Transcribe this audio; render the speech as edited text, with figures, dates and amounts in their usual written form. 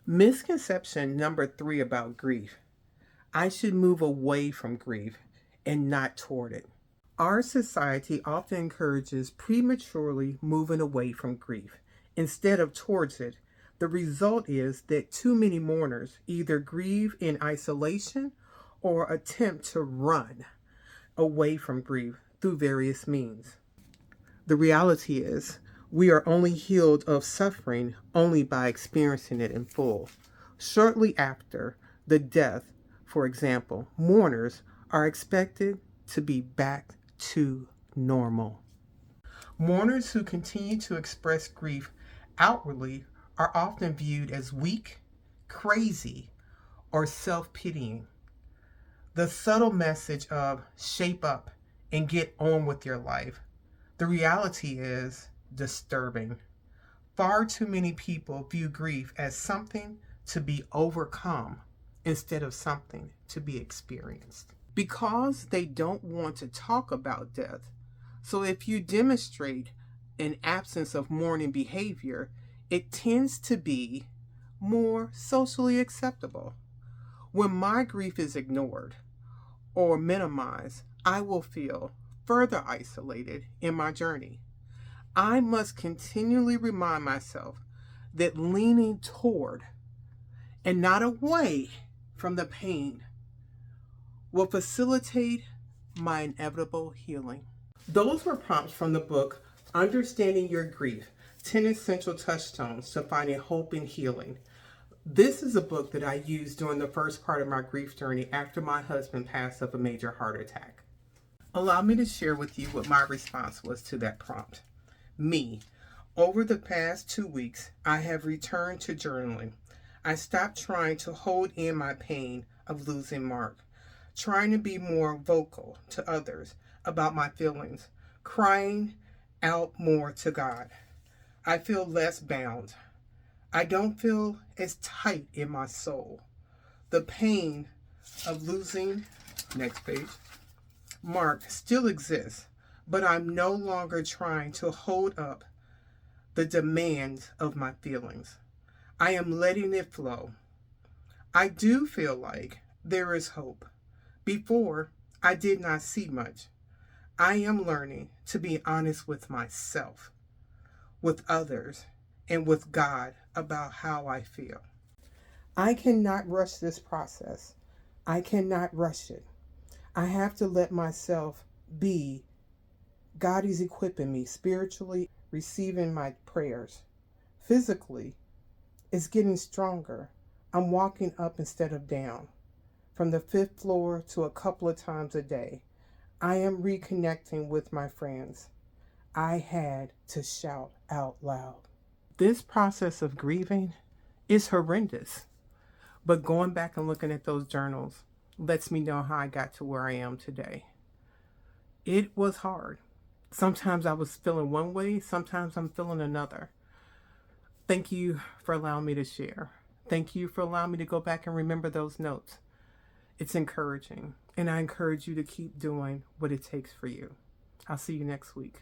Misconception number 3 about grief: I should move away from grief and not toward it. Our society often encourages prematurely moving away from grief instead of towards it. The result is that too many mourners either grieve in isolation or attempt to run away from grief through various means. The reality is, we are only healed of suffering only by experiencing it in full. Shortly after the death, for example, mourners are expected to be back to normal. Mourners who continue to express grief outwardly are often viewed as weak, crazy, or self pitying. The subtle message of shape up and get on with your life, the reality is disturbing. Far too many people view grief as something to be overcome instead of something to be experienced. Because they don't want to talk about death. So if you demonstrate an absence of mourning behavior, it tends to be more socially acceptable. When my grief is ignored or minimized, I will feel further isolated in my journey. I must continually remind myself that leaning toward and not away from the pain will facilitate my inevitable healing. Those were prompts from the book Understanding Your Grief: 10 Essential Touchstones to Finding Hope and Healing. This is a book that I used during the first part of my grief journey after my husband passed of a major heart attack. Allow me to share with you what my response was to that prompt. Me. Over the past 2 weeks, I have returned to journaling. I stopped trying to hold in my pain of losing Mark, trying to be more vocal to others about my feelings, crying out more to God. I feel less bound. I don't feel as tight in my soul. The pain of losing, next page, Mark still exists, but I'm no longer trying to hold up the demands of my feelings. I am letting it flow. I do feel like there is hope. Before, I did not see much. I am learning to be honest with myself, with others, and with God about how I feel. I cannot rush this process. I cannot rush it. I have to let myself be. God is equipping me spiritually, receiving my prayers. Physically, it's getting stronger. I'm walking up instead of down, from the 5th floor to a couple of times a day. I am reconnecting with my friends. I had to shout out loud. This process of grieving is horrendous, but going back and looking at those journals lets me know how I got to where I am today. It was hard. Sometimes I was feeling one way, sometimes I'm feeling another. Thank you for allowing me to share. Thank you for allowing me to go back and remember those notes. It's encouraging, and I encourage you to keep doing what it takes for you. I'll see you next week.